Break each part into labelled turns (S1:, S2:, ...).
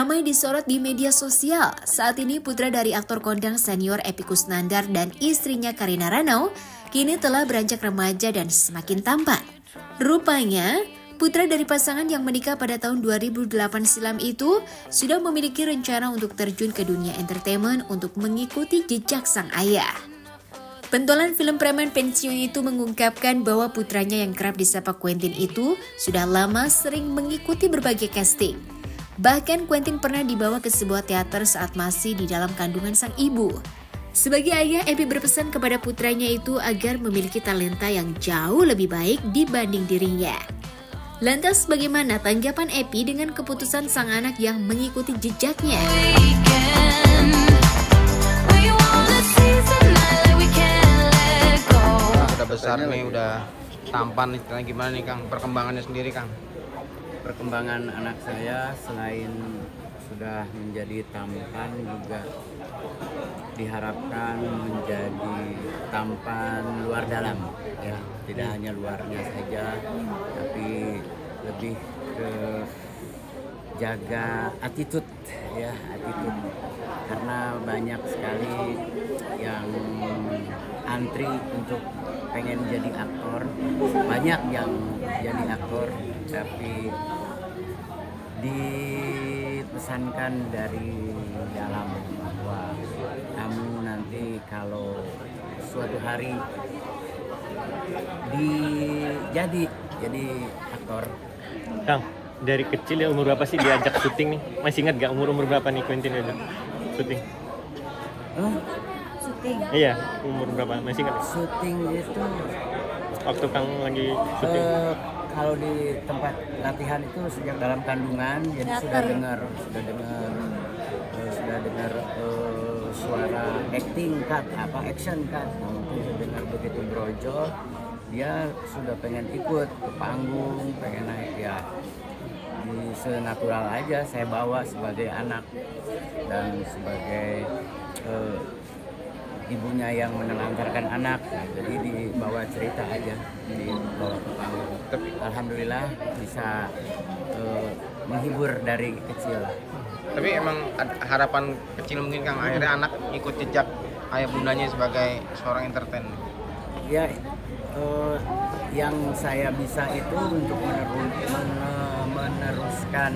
S1: Ramai disorot di media sosial. Saat ini putra dari aktor kondang senior Epy Kusnandar dan istrinya Karina Ranau kini telah beranjak remaja dan semakin tampan. Rupanya, putra dari pasangan yang menikah pada tahun 2008 silam itu sudah memiliki rencana untuk terjun ke dunia entertainment untuk mengikuti jejak sang ayah. Pentolan film preman pensiun itu mengungkapkan bahwa putranya yang kerap disapa Quentin itu sudah lama sering mengikuti berbagai casting. Bahkan Quentin pernah dibawa ke sebuah teater saat masih di dalam kandungan sang ibu. Sebagai ayah, Epy berpesan kepada putranya itu agar memiliki talenta yang jauh lebih baik dibanding dirinya. Lantas bagaimana tanggapan Epy dengan keputusan sang anak yang mengikuti jejaknya?
S2: Udah besar nih, udah tampan, istilahnya gimana nih Kang? Perkembangannya sendiri Kang?
S3: Perkembangan anak saya selain sudah menjadi tampan juga diharapkan menjadi tampan luar dalam, ya, tidak hanya luarnya saja tapi lebih ke jaga attitude, ya, attitude, karena banyak sekali yang antri untuk pengen jadi aktor, banyak yang jadi aktor tapi dipesankan dari dalam bahwa kamu nanti kalau suatu hari jadi aktor.
S4: Kang, dari kecil ya umur berapa sih diajak syuting nih? Masih ingat gak umur berapa nih Quentin diajak syuting?
S3: Syuting?
S4: Iya, umur berapa? Masih ingat?
S3: Syuting itu
S4: waktu Kang lagi syuting?
S3: Kalau di tempat latihan itu sejak dalam kandungan, jadi sudah dengar suara acting cut, action cut. Nah, itu dengar begitu brojol, dia sudah pengen ikut ke panggung, pengen naik, ya. Di senatural aja saya bawa sebagai anak dan sebagai ibunya yang menelantarkan anak, nah, jadi dibawa cerita aja, dibawa ke panggung. Tapi alhamdulillah bisa menghibur dari kecil.
S2: Tapi emang harapan kecil mungkin Kang, akhirnya anak ikut jejak ayah bundanya sebagai seorang entertain.
S3: Ya, yang saya bisa itu untuk meneruskan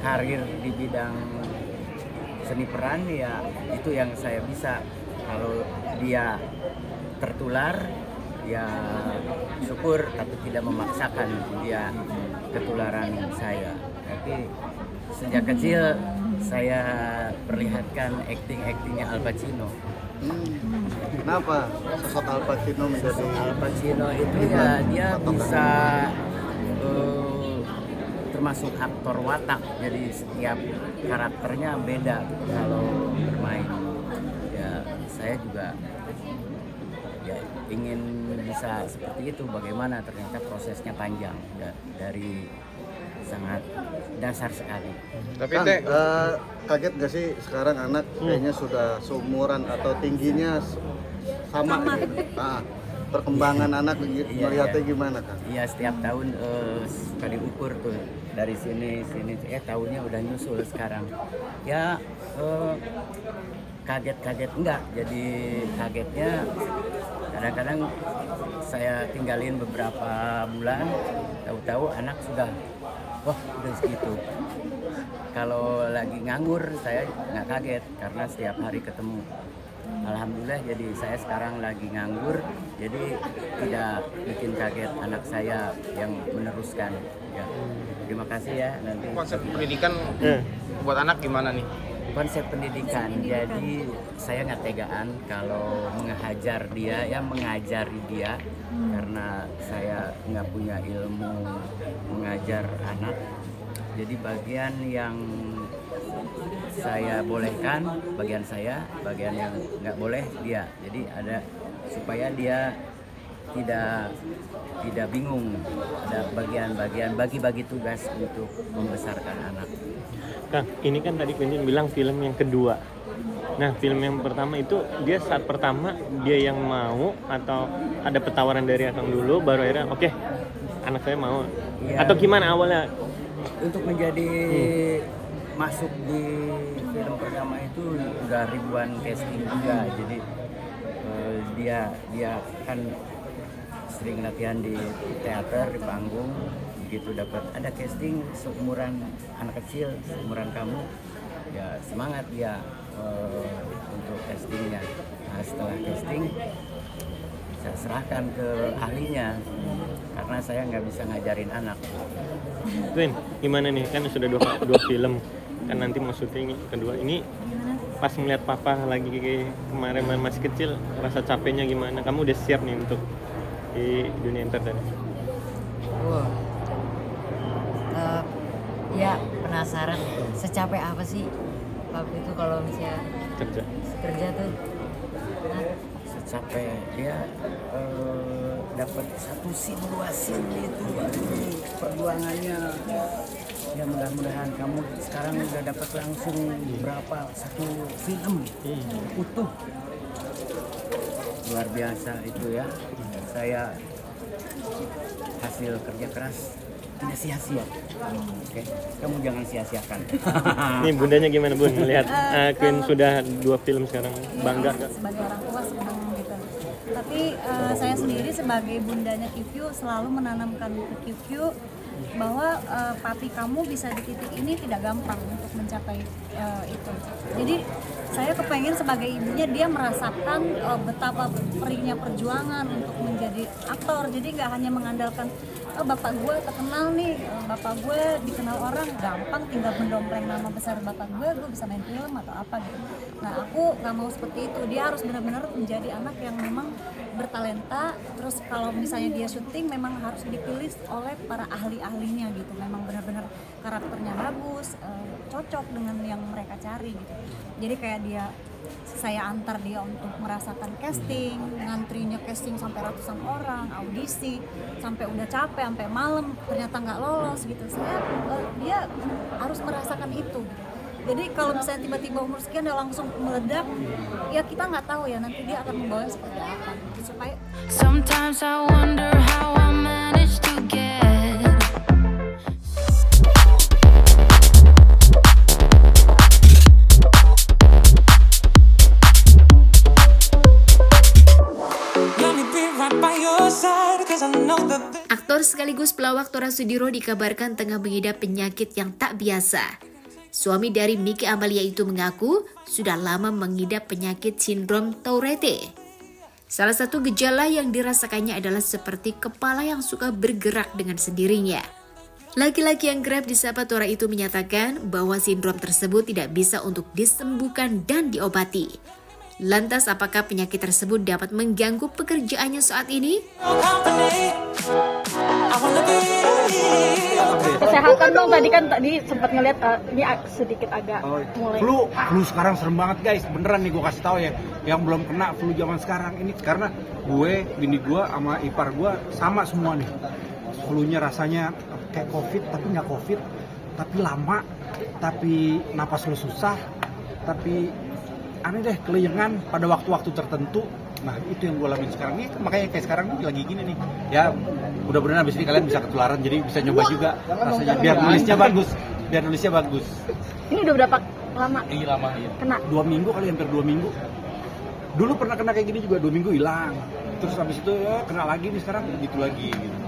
S3: karir di bidang seni peran, ya itu yang saya bisa. Kalau dia tertular, ya syukur, tapi tidak memaksakan dia ketularan saya. Tapi sejak kecil saya perlihatkan actingnya Al Pacino.
S5: Kenapa sosok Al Pacino menjadi?
S3: Al Pacino itu ya dia bisa termasuk aktor watak, jadi setiap karakternya beda kalau bermain. Ya saya juga ya ingin bisa seperti itu, bagaimana ternyata prosesnya panjang dari sangat dasar sekali.
S5: Tapi kaget gak sih sekarang anak kayaknya sudah seumuran atau tingginya sama. Nah, perkembangan anak melihatnya gimana Kang?
S3: Iya, setiap tahun suka diukur tuh dari sini tahunnya udah nyusul sekarang. Ya kaget enggak, jadi kagetnya kadang-kadang saya tinggalin beberapa bulan, tahu-tahu anak sudah udah segitu. Kalau lagi nganggur saya nggak kaget karena setiap hari ketemu. Alhamdulillah, jadi saya sekarang lagi nganggur, jadi tidak bikin kaget anak saya yang meneruskan. Ya, terima kasih ya. Nanti
S2: konsep pendidikan buat anak gimana nih?
S3: Konsep pendidikan, jadi saya nggak tegaan kalau mengajari dia karena saya nggak punya ilmu mengajar anak. Jadi bagian yang saya bolehkan, bagian yang nggak boleh dia. Jadi ada supaya dia tidak bingung. Ada bagian-bagian bagi-bagi tugas untuk membesarkan anak.
S4: Kang, ini kan tadi Quentin bilang film yang kedua. Nah, film yang pertama itu dia saat pertama dia yang mau atau ada petawaran dari Akang dulu baru akhirnya oke, anak saya mau.
S3: Ya,
S4: atau gimana awalnya
S3: Untuk menjadi masuk di film pertama itu udah ribuan casting juga. Jadi dia kan sering latihan di teater, di panggung. Begitu dapat ada casting seumuran anak kecil, seumuran kamu, ya semangat dia untuk castingnya. Nah, setelah casting saya serahkan ke ahlinya karena saya nggak bisa ngajarin anak.
S4: Twin, gimana nih, kan sudah dua film, kan nanti mau syuting kedua ini. Pas melihat papa lagi kemarin masih kecil, rasa capeknya gimana? Kamu udah siap nih untuk di dunia entertainment?
S6: Ya penasaran secapek apa sih waktu itu kalau misalnya kerja tuh.
S3: Secapek dia dapat satu scene, 2 scene itu, perjuangannya. Ya mudah-mudahan kamu sekarang udah dapat langsung berapa, 1 film utuh. Luar biasa itu ya. Saya hasil kerja keras tidak sia-sia. Oke, kamu jangan sia-siakan.
S4: Nih bundanya gimana Bun melihat Queen sudah 2 film sekarang, bangga gak?
S7: Sebagai orang tua senang gitu. Tapi saya sendiri sebagai bundanya QQ selalu menanamkan ke QQ bahwa papi kamu bisa di titik ini tidak gampang untuk mencapai itu. Jadi saya kepengen sebagai ibunya dia merasakan betapa perihnya perjuangan untuk menjadi aktor. Jadi nggak hanya mengandalkan bapak gue terkenal nih, bapak gue dikenal orang gampang, tinggal mendompleng nama besar bapak gue bisa main film atau apa gitu. Nah aku nggak mau seperti itu. Dia harus benar-benar menjadi anak yang memang bertalenta. Terus kalau misalnya dia syuting memang harus dipilih oleh para ahli-ahlinya gitu. Memang benar-benar karakternya bagus, cocok dengan yang mereka cari gitu. Jadi kayak saya antar dia untuk merasakan casting, ngantrinya casting sampai ratusan orang, audisi, sampai udah capek, sampai malam ternyata nggak lolos gitu. Dia harus merasakan itu gitu. Jadi kalau misalnya tiba-tiba umur sekian dia langsung meledak, ya kita nggak tahu ya nanti dia akan membawa seperti apa. Supaya
S8: Sometimes I wonder how I managed to get.
S1: Aktor sekaligus pelawak Tora Sudiro dikabarkan tengah mengidap penyakit yang tak biasa. Suami dari Miki Amalia itu mengaku sudah lama mengidap penyakit sindrom Tourette. Salah satu gejala yang dirasakannya adalah seperti kepala yang suka bergerak dengan sendirinya. Laki-laki yang kerap disapa Tora itu menyatakan bahwa sindrom tersebut tidak bisa untuk disembuhkan dan diobati. Lantas apakah penyakit tersebut dapat mengganggu pekerjaannya saat ini?
S9: Kesehatan dong, tadi sempat ngeliat ini sedikit agak mulai.
S10: Flu sekarang serem banget guys, beneran nih gue kasih tahu ya, yang belum kena flu zaman sekarang ini karena bini gue sama ipar gue sama semua nih. Flu-nya rasanya kayak covid tapi nggak covid, tapi lama, tapi napas lu susah, tapi aneh deh, kelayangan pada waktu-waktu tertentu. Nah itu yang gue alamin sekarang nih, makanya kayak sekarang nih lagi gini nih. Ya mudah-mudahan abis ini kalian bisa ketularan, jadi bisa nyoba juga rasanya biar nulisnya bagus.
S9: Ini udah berapa lama?
S10: Iya lama ya.
S9: Kena
S10: 2 minggu kali, hampir 2 minggu. Dulu pernah kena kayak gini juga, 2 minggu hilang. Terus habis itu ya kena lagi nih sekarang gitu lagi gitu.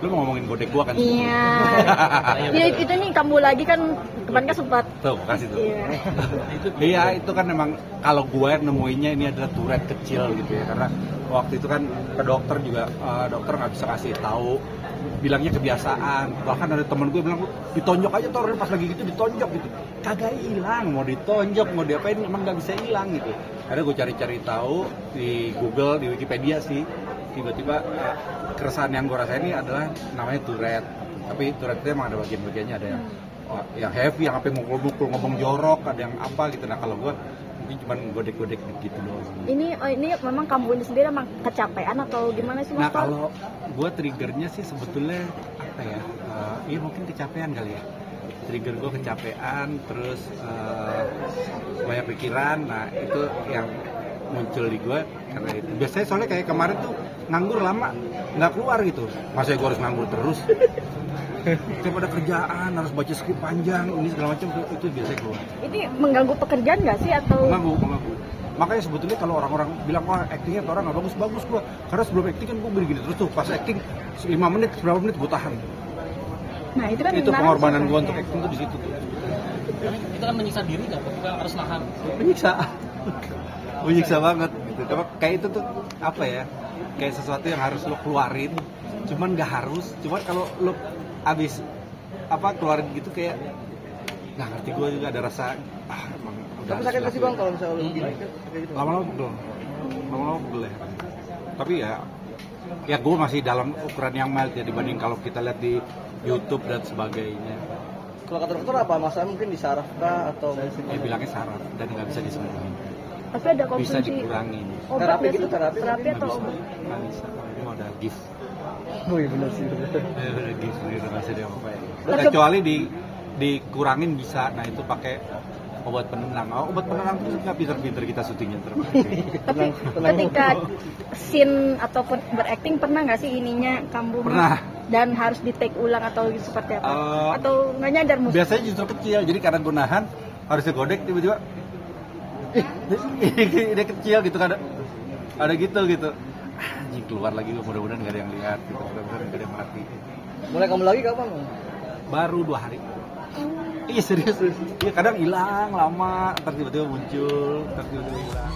S10: Lu mau ngomongin godek gua kan?
S9: Iya. Ya itu nih kamu lagi kan kemarin kan sempat.
S10: Tuh, kasih tuh. Iya, itu kan memang kalau gua nemuinnya ini adalah Tourette kecil gitu ya. Karena waktu itu kan ke dokter juga, dokter nggak bisa kasih tahu, bilangnya kebiasaan. Bahkan ada temen gue bilang ditonjok aja Tor, pas lagi gitu ditonjok gitu. Kagak hilang, mau ditonjok, mau diapain emang nggak bisa hilang gitu. Akhirnya gue cari-cari tahu di Google, di Wikipedia sih. Tiba-tiba keresahan yang gue rasain ini adalah namanya Tourette. Tapi Tourette itu emang ada bagian-bagiannya, ada yang heavy, yang sampai mukul-mukul, ngomong jorok, ada yang apa gitu. Nah kalau gue mungkin cuma godek-godek gitu doang.
S9: Ini memang kamu ini sendiri emang kecapean atau gimana sih Mas?
S10: Nah kalau gue triggernya sih sebetulnya apa ya? Iya mungkin kecapean kali ya. Trigger gue kecapean, terus banyak pikiran. Nah itu yang muncul di gue karena itu. Biasanya soalnya kayak kemarin tuh nganggur lama nggak keluar gitu. Masa gue harus nganggur terus? Tiap ada kerjaan harus baca skrip panjang ini segala macam itu biasanya keluar.
S9: Ini mengganggu pekerjaan nggak sih atau?
S10: Mengganggu. Makanya sebetulnya kalau orang-orang bilang wah actingnya orang nggak bagus gua. Karena sebelum acting kan gua begini terus tuh pas acting 5 menit berapa menit gua tahan.
S9: Nah itu kan
S10: itu pengorbanan gua untuk acting tuh di situ tuh.
S11: Itu kan menyiksa diri nggak? Ketika harus nahan.
S10: Menyiksa banget. Gitu. Kayak itu tuh apa ya? Kayak sesuatu yang harus lo keluarin. Cuman nggak harus. Cuman kalau lo abis keluarin gitu kayak nggak ngerti gua juga ada rasa emang.
S5: Tapi sakit nggak sih bang kalau misalnya lu gini gitu?
S10: Lama-lama pegel ya. Tapi ya gue masih dalam ukuran yang mild ya dibanding kalau kita lihat di YouTube dan sebagainya.
S5: Kalau kata dokter apa? Masalah mungkin di saraf kah atau?
S10: Ya bilangnya saraf dan nggak bisa disembuhin.
S9: Tapi ada konsumsi.
S10: Bisa dikurangin.
S5: Terapi gitu terapi
S9: atau obat?
S10: Nggak bisa. Ini mau ada gift.
S5: Oh iya benar sih.
S10: Ada gift nih nggak bisa diapa-apain. Kecuali dikurangin bisa. Nah itu pakai obat penenang. Obat penenang itu nggak pinter-pinter kita syutingnya terus.
S9: Tapi ketika scene ataupun berakting pernah nggak sih ininya kambuh?
S10: Pernah.
S9: Dan harus di take ulang atau seperti apa? Atau nggak nyadar musuh?
S10: Biasanya justru kecil. Jadi karena gue nahan harusnya godek tiba-tiba ini kecil gitu kan ada gitu. Anjing keluar lagi mudah-mudahan nggak ada yang lihat gitu. Mudah-mudahan nggak ada yang mati.
S5: Mulai kamu lagi kapan?
S10: Baru 2 hari. Iya serius. Iya kadang hilang lama, ntar tiba-tiba muncul, ntar tiba-tiba hilang.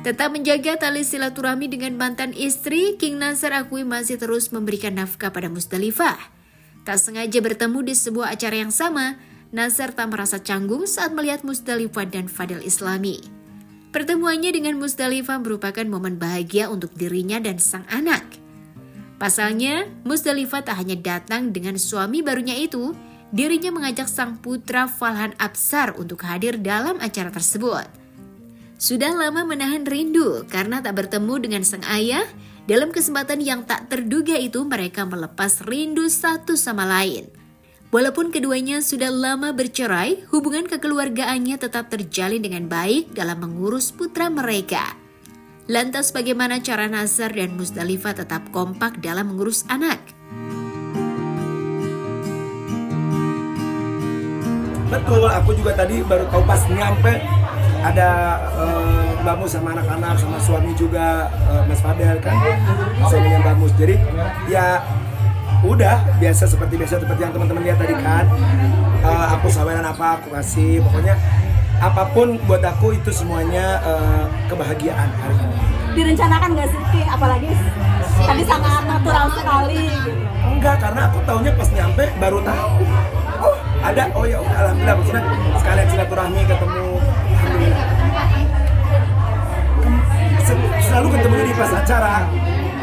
S1: Tetap menjaga tali silaturahmi dengan mantan istri, King Nassar akui masih terus memberikan nafkah pada Musdalifah. Tak sengaja bertemu di sebuah acara yang sama, Nassar tak merasa canggung saat melihat Musdalifah dan Fadel Islami. Pertemuannya dengan Musdalifah merupakan momen bahagia untuk dirinya dan sang anak. Pasalnya, Musdalifah tak hanya datang dengan suami barunya itu, dirinya mengajak sang putra Falhan Absar untuk hadir dalam acara tersebut. Sudah lama menahan rindu karena tak bertemu dengan sang ayah. Dalam kesempatan yang tak terduga itu mereka melepas rindu satu sama lain. Walaupun keduanya sudah lama bercerai, hubungan kekeluargaannya tetap terjalin dengan baik dalam mengurus putra mereka. Lantas bagaimana cara Nassar dan Musdalifah tetap kompak dalam mengurus anak?
S12: Betul, aku juga tadi baru tahu pas nyampe ada Mbak Mus sama anak-anak, sama suami juga Mas Fadel kan, suaminya Mbak Mus. Jadi ya udah biasa seperti yang teman-teman lihat tadi kan. Aku saweran apa aku kasih, pokoknya apapun buat aku itu semuanya kebahagiaan hari ini.
S9: Direncanakan nggak sih, apalagi tadi sangat natural sekali gitu.
S12: Enggak, karena aku taunya pas nyampe baru tahu. Oh ada, oh ya udah alhamdulillah, maksudnya sekalian silaturahmi ketemu. Selalu ketemunya di pas acara,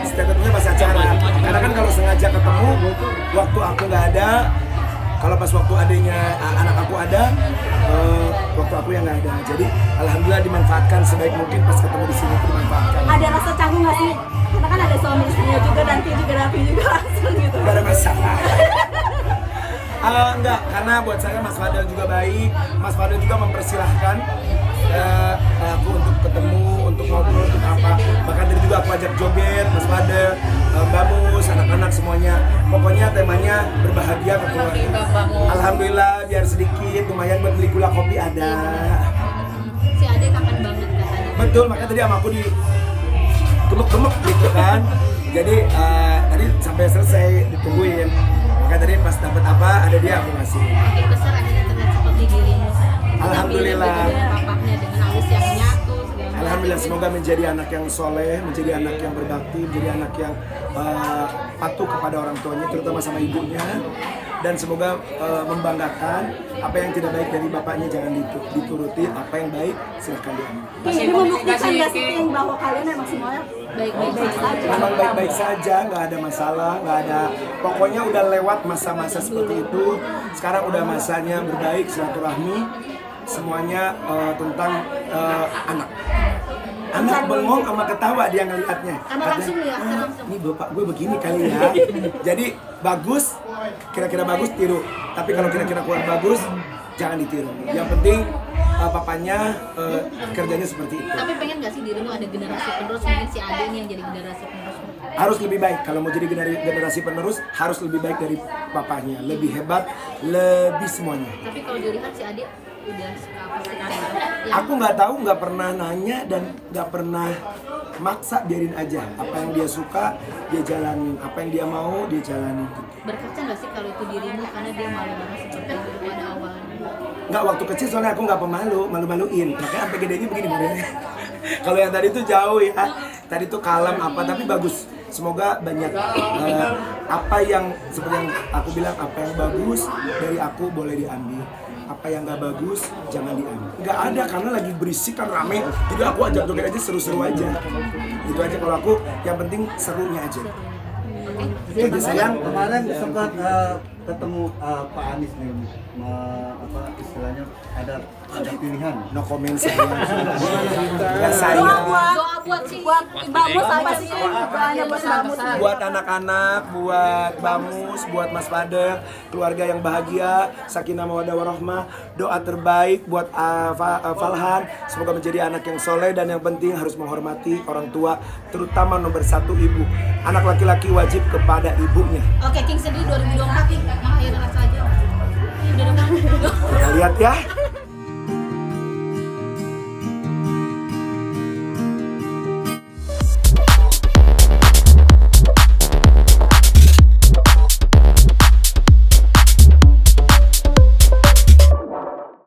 S12: setiap ketemunya pas acara. Karena kan kalau sengaja ketemu, waktu aku nggak ada, kalau pas waktu adanya anak aku ada, waktu aku yang nggak ada. Jadi alhamdulillah dimanfaatkan sebaik mungkin pas ketemu di sini dimanfaatkan.
S9: Ada rasa canggung nggak sih? Karena kan ada suami istrinya juga, nanti juga Raffi juga langsung gitu.
S12: Gak ada masalah. Enggak, karena buat saya Mas Fadel juga baik. Mas Fadel juga mempersilahkan aku untuk ketemu, untuk ngobrol, untuk apa. Bahkan tadi juga aku ajak joget, Mas Fadel, Mbak Mus, anak-anak semuanya. Pokoknya temanya berbahagia kekeluargaan. Alhamdulillah, biar sedikit, lumayan buat beli gula kopi ada.
S1: Si Ade kangen banget katanya.
S12: Betul, makanya tadi sama aku di gemuk-gemuk gitu kan. Jadi tadi sampai selesai ditungguin. Makanya tadi pas dapat apa, ada dia aku ngasih.
S1: Makin besar ada yang terlihat seperti dirimu.
S12: Alhamdulillah.
S1: Bapaknya dengan alis yang nyatu.
S12: Alhamdulillah, semoga menjadi anak yang soleh, menjadi anak yang berbakti, menjadi anak yang patuh kepada orang tuanya, terutama sama ibunya. Dan semoga membanggakan apa yang tidak baik dari bapaknya jangan dituruti, apa yang baik silahkan diambil.
S9: Ini membuktikan nggak sih bahwa kalian memang semuanya baik-baik saja?
S12: Memang baik-baik saja, nggak ada masalah, nggak ada. Pokoknya udah lewat masa-masa seperti itu. Sekarang udah masanya berbaik, silaturahmi. semuanya tentang anak. Anak bengong sama ketawa dia ngelihatnya. Ini bapak gue begini kali ya. Jadi bagus, kira-kira bagus tiru. Tapi kalau kira-kira kurang bagus, jangan ditiru. Yang penting papanya kerjanya seperti itu.
S13: Tapi pengen nggak sih dirimu ada generasi penerus, mungkin si Ade nih yang jadi generasi penerus?
S12: Harus lebih baik. Kalau mau jadi generasi penerus, harus lebih baik dari papanya. Lebih hebat, lebih semuanya.
S13: Tapi kalau dilihat si Ade udah suka apa sih karir?
S12: Aku nggak tahu, nggak pernah nanya dan nggak pernah maksa, biarin aja. Apa yang dia suka, dia jalanin. Apa yang dia mau, dia jalanin.
S13: Berkaca nggak sih kalau itu dirimu karena dia malu-malu seperti itu pada awalnya?
S12: Nggak, waktu kecil soalnya aku nggak pemalu, malu-maluin. Makanya sampai gedenya begini modelnya. Kalau yang tadi itu jauh ya, tadi itu kalem apa, tapi bagus. Semoga banyak apa yang seperti yang aku bilang, apa yang bagus dari aku boleh diambil. Apa yang nggak bagus jangan diambil. Nggak ada, karena lagi berisik kan rame. Jadi aku ajak joget aja, seru-seru aja. Itu aja kalau aku, yang penting serunya aja.
S5: Oke, sayang, kemarin sempat ketemu Pak Anies nih, apa istilahnya ada pilihan.
S12: No comment sayang. Ya sayang.
S9: Buat Bamus apa sih? Doanya buat Bamus.
S12: Buat anak-anak, buat Bamus, buat Mas Fader, keluarga yang bahagia, sakinah mawaddah warahmah. Doa terbaik buat Falhan, semoga menjadi anak yang soleh dan yang penting harus menghormati orang tua, terutama nomor 1 ibu. Anak laki-laki wajib kepada ibunya.
S13: Oke, King sendiri 2024 nih, yang akhirnya saja.
S12: Kita lihat ya.